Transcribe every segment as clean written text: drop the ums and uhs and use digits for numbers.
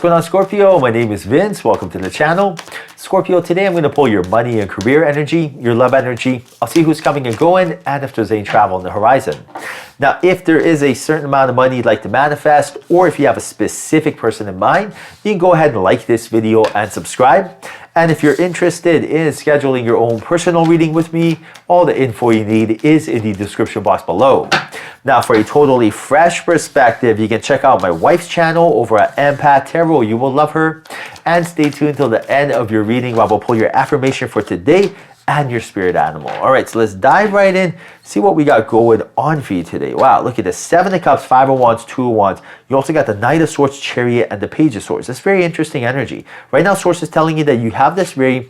going on, Scorpio? My name is Vince. Welcome to the channel. Scorpio, today I'm going to pull your money and career energy, your love energy. I'll see who's coming and going and if there's any travel on the horizon. Now, if there is a certain amount of money you'd like to manifest, or if you have a specific person in mind, you can go ahead and like this video and subscribe. And if you're interested in scheduling your own personal reading with me, all the info you need is in the description box below. Now, for a totally fresh perspective, you can check out my wife's channel over at Empath Tarot. You will love her. And stay tuned till the end of your reading where we'll pull your affirmation for today and your spirit animal. All right, so let's dive right in, see what we got going on for you today. Wow, look at this. 7 of Cups, 5 of Wands, 2 of Wands. You also got the Knight of Swords, Chariot, and the Page of Swords. That's very interesting energy. Right now, Source is telling you that you have this very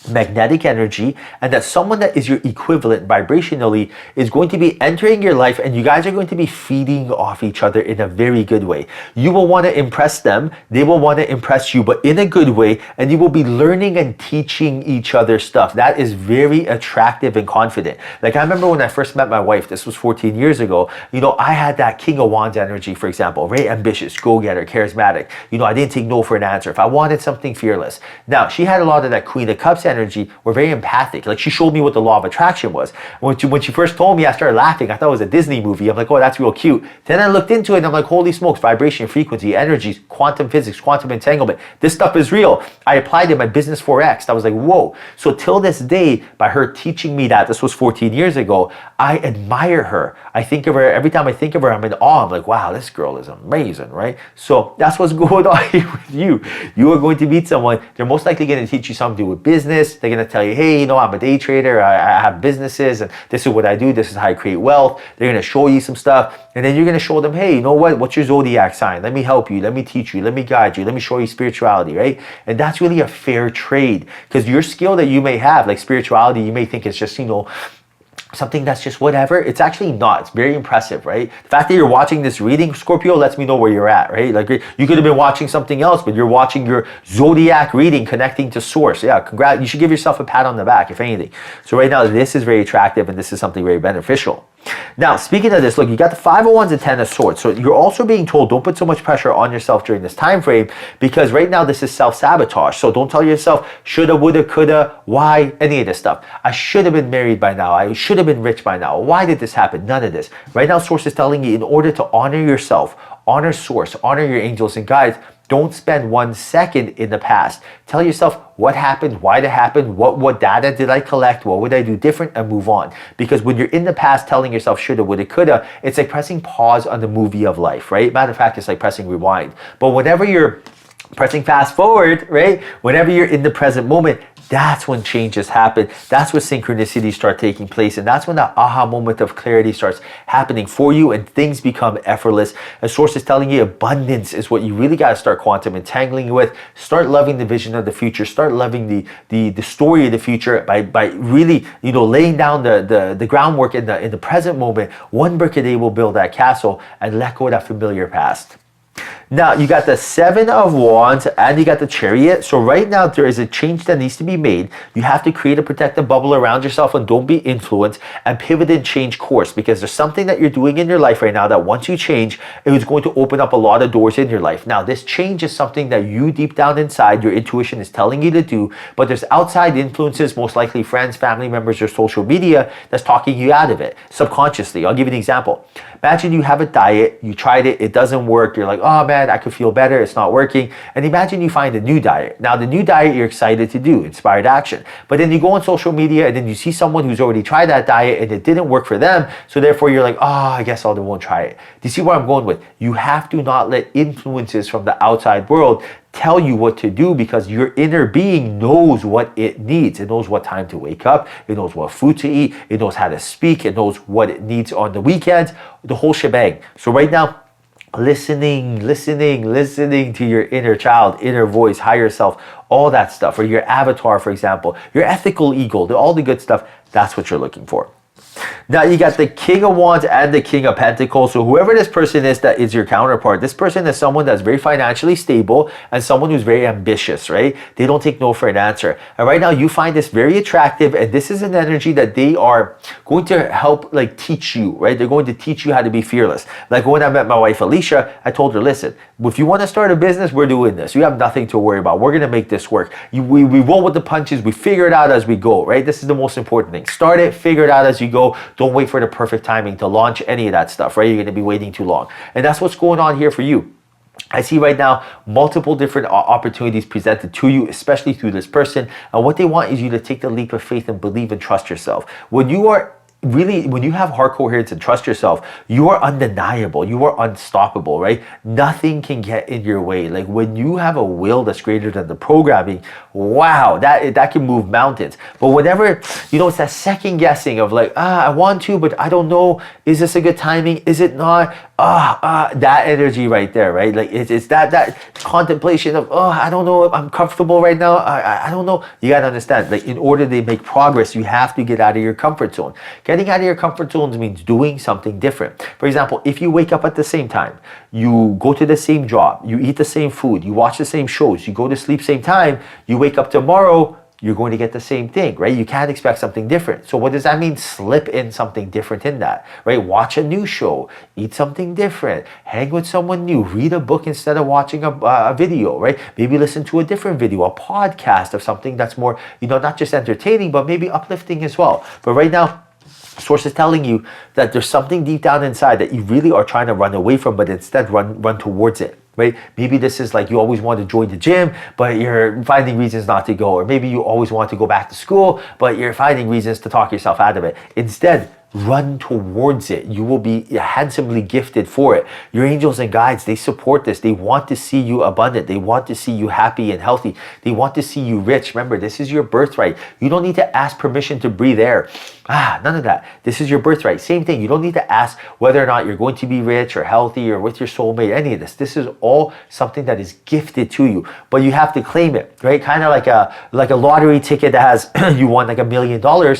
magnetic energy, and that someone that is your equivalent vibrationally is going to be entering your life, and you guys are going to be feeding off each other in a very good way. You will want to impress them, they will want to impress you, but in a good way, and you will be learning and teaching each other stuff. That is very attractive and confident. Like, I remember when I first met my wife, this was 14 years ago, you know, I had that King of Wands energy, for example, very ambitious, go-getter, charismatic. You know, I didn't take no for an answer. If I wanted something, fearless. Now, she had a lot of that Queen of Cups energy. We're very empathic. Like, she showed me what the law of attraction was. When she first told me, I started laughing. I thought it was a Disney movie. I'm like, oh, that's real cute. Then I looked into it and I'm like, holy smokes, vibration, frequency, energies, quantum physics, quantum entanglement. This stuff is real. I applied it in my business Forex. I was like, whoa. So till this day, by her teaching me that, this was 14 years ago, I admire her. I think of her, every time I think of her, I'm in awe. I'm like, wow, this girl is amazing, right? So that's what's going on here with you. You are going to meet someone, they're most likely going to teach you something to do with business. They're going to tell you, hey, you know, I'm a day trader, I have businesses, and this is what I do, this is how I create wealth. They're going to show you some stuff, and then you're going to show them, hey, you know what, what's your zodiac sign? Let me help you, let me teach you, let me guide you, let me show you spirituality, right? And that's really a fair trade, because your skill that you may have, like spirituality, you may think it's just, you know, something that's just whatever. It's actually not. It's very impressive, right? The fact that you're watching this reading, Scorpio, lets me know where you're at, right? Like, you could have been watching something else, but you're watching your zodiac reading connecting to source. Yeah, congrats. You should give yourself a pat on the back, if anything. So right now, this is very attractive, and this is something very beneficial. Now, speaking of this, look, you got the 5 of Wands and 10 of Swords. So you're also being told, don't put so much pressure on yourself during this time frame, because right now this is self-sabotage. So don't tell yourself, shoulda, woulda, coulda, why, any of this stuff. I should have been married by now. I should have been rich by now. Why did this happen? None of this. Right now, Source is telling you, in order to honor yourself, honor Source, honor your angels and guides, don't spend 1 second in the past. Tell yourself what happened, why it happened, what data did I collect, what would I do different, and move on. Because when you're in the past telling yourself shoulda, woulda, coulda, it's like pressing pause on the movie of life, right? Matter of fact, it's like pressing rewind. But whenever you're pressing fast forward, right? Whenever you're in the present moment, that's when changes happen. That's when synchronicities start taking place. And that's when that aha moment of clarity starts happening for you and things become effortless. A Source is telling you abundance is what you really got to start quantum entangling with. Start loving the vision of the future. Start loving the story of the future by really, you know, laying down the groundwork in the present moment. One brick a day will build that castle, and let go of that familiar past. Now, you got the 7 of Wands and you got the Chariot. So right now, there is a change that needs to be made. You have to create a protective bubble around yourself and don't be influenced, and pivot and change course, because there's something that you're doing in your life right now that once you change, it is going to open up a lot of doors in your life. Now, this change is something that you deep down inside, your intuition is telling you to do, but there's outside influences, most likely friends, family members, or social media, that's talking you out of it subconsciously. I'll give you an example. Imagine you have a diet, you tried it, it doesn't work. You're like, oh man, I could feel better, it's not working. And imagine you find a new diet. Now, the new diet you're excited to do, inspired action. But then you go on social media and then you see someone who's already tried that diet and it didn't work for them. So therefore you're like, oh, I guess I won't try it. Do you see where I'm going with? You have to not let influences from the outside world tell you what to do, because your inner being knows what it needs. It knows what time to wake up. It knows what food to eat. It knows how to speak. It knows what it needs on the weekends, the whole shebang. So right now, listening to your inner child, inner voice, higher self, all that stuff, or your avatar, for example, your ethical ego, all the good stuff, that's what you're looking for. Now you got the King of Wands and the King of Pentacles. So whoever this person is that is your counterpart, this person is someone that's very financially stable and someone who's very ambitious, right? They don't take no for an answer. And right now you find this very attractive, and this is an energy that they are going to help like teach you, right? They're going to teach you how to be fearless. Like when I met my wife Alicia, I told her, listen, if you want to start a business, we're doing this. You have nothing to worry about. We're going to make this work. We roll with the punches. We figure it out as we go, right? This is the most important thing. Start it, figure it out as you go. Don't wait for the perfect timing to launch any of that stuff, right? You're going to be waiting too long. And that's what's going on here for you. I see right now multiple different opportunities presented to you, especially through this person. And what they want is you to take the leap of faith and believe and trust yourself. When you are really, when you have heart coherence and trust yourself, you are undeniable. You are unstoppable, right? Nothing can get in your way. Like when you have a will that's greater than the programming, wow, that can move mountains. But whenever, you know, it's that second guessing of like, I want to, but I don't know. Is this a good timing? Is it not? That energy right there, right? Like it's that contemplation of, I don't know if I'm comfortable right now. I don't know. You got to understand, like in order to make progress, you have to get out of your comfort zone. Getting out of your comfort zones means doing something different. For example, if you wake up at the same time, you go to the same job, you eat the same food, you watch the same shows, you go to sleep same time, you wake up tomorrow, you're going to get the same thing, right? You can't expect something different. So what does that mean? Slip in something different in that, right? Watch a new show, eat something different, hang with someone new, read a book instead of watching a video, right? Maybe listen to a different video, a podcast of something that's more, you know, not just entertaining, but maybe uplifting as well. But right now, Source is telling you that there's something deep down inside that you really are trying to run away from, but instead run towards it. Right? Maybe this is like you always want to join the gym, but you're finding reasons not to go. Or maybe you always want to go back to school, but you're finding reasons to talk yourself out of it. Instead, run towards it. You will be handsomely gifted for it. Your angels and guides, they support this. They want to see you abundant. They want to see you happy and healthy. They want to see you rich. Remember, this is your birthright. You don't need to ask permission to breathe air. None of that. This is your birthright. Same thing. You don't need to ask whether or not you're going to be rich or healthy or with your soulmate, any of this. This is all something that is gifted to you, but you have to claim it, right? Kind of like a lottery ticket that has, you won like $1 million.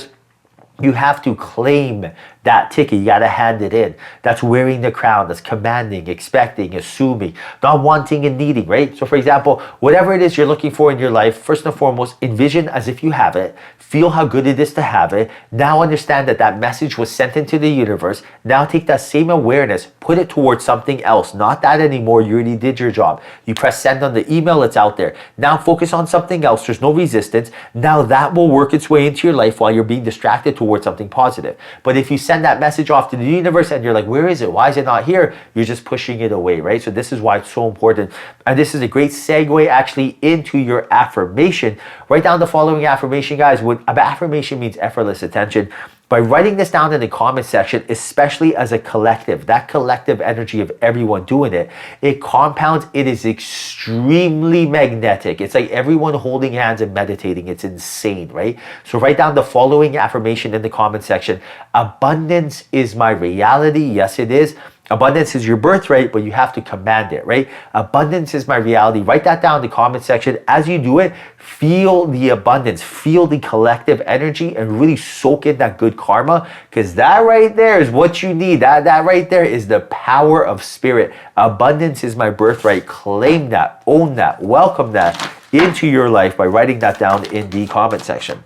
You have to claim that ticket. You got to hand it in. That's wearing the crown. That's commanding, expecting, assuming, not wanting and needing, right? So for example, whatever it is you're looking for in your life, first and foremost, envision as if you have it. Feel how good it is to have it. Now understand that that message was sent into the universe. Now take that same awareness, put it towards something else. Not that anymore. You already did your job. You press send on the email. It's out there. Now focus on something else. There's no resistance. Now that will work its way into your life while you're being distracted towards something positive. But if you send that message off to the universe and you're like, where is it? Why is it not here? You're just pushing it away, right? So this is why it's so important. And this is a great segue actually into your affirmation. Write down the following affirmation, guys. What affirmation means effortless attention. By writing this down in the comment section, especially as a collective, that collective energy of everyone doing it, it compounds. It is extremely magnetic. It's like everyone holding hands and meditating. It's insane, right? So write down the following affirmation in the comment section. Abundance is my reality. Yes, it is. Abundance is your birthright, but you have to command it, right? Abundance is my reality. Write that down in the comment section. As you do it, feel the abundance, feel the collective energy, and really soak in that good karma, because that right there is what you need. That right there is the power of spirit. Abundance is my birthright. Claim that, own that, welcome that into your life by writing that down in the comment section.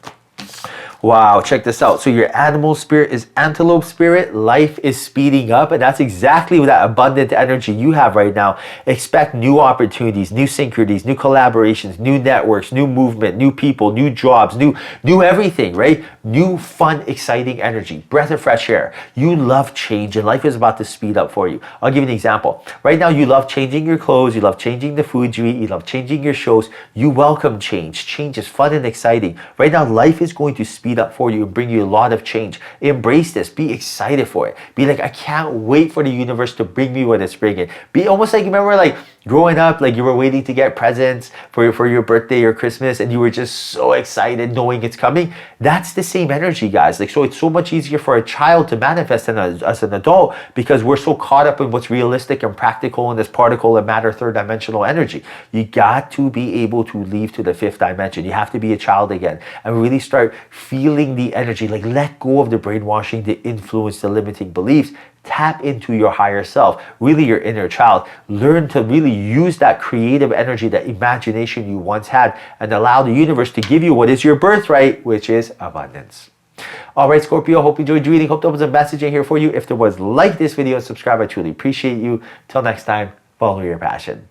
Wow, check this out. So your animal spirit is antelope spirit. Life is speeding up, and that's exactly that abundant energy you have right now. Expect new opportunities, new synchronies, new collaborations, new networks, new movement, new people, new jobs, new everything, right? New, fun, exciting energy, breath of fresh air. You love change, and life is about to speed up for you. I'll give you an example. Right now, you love changing your clothes. You love changing the food you eat. You love changing your shows. You welcome change. Change is fun and exciting. Right now, life is going to speed up for you and bring you a lot of change. Embrace this. Be excited for it. Be like, I can't wait for the universe to bring me what it's bringing. Be almost like, remember, like growing up, like you were waiting to get presents for your birthday or Christmas, and you were just so excited knowing it's coming. That's the same energy, guys. Like, so it's so much easier for a child to manifest than as an adult, because we're so caught up in what's realistic and practical in this particle and matter third dimensional energy. You got to be able to leave to the fifth dimension. You have to be a child again and really start feeling feeling the energy, like let go of the brainwashing, the influence, the limiting beliefs. Tap into your higher self, really your inner child. Learn to really use that creative energy, that imagination you once had, and allow the universe to give you what is your birthright, which is abundance. All right, Scorpio, hope you enjoyed the reading. Hope there was a message in here for you. If there was, like this video and subscribe. I truly appreciate you. Till next time, follow your passion.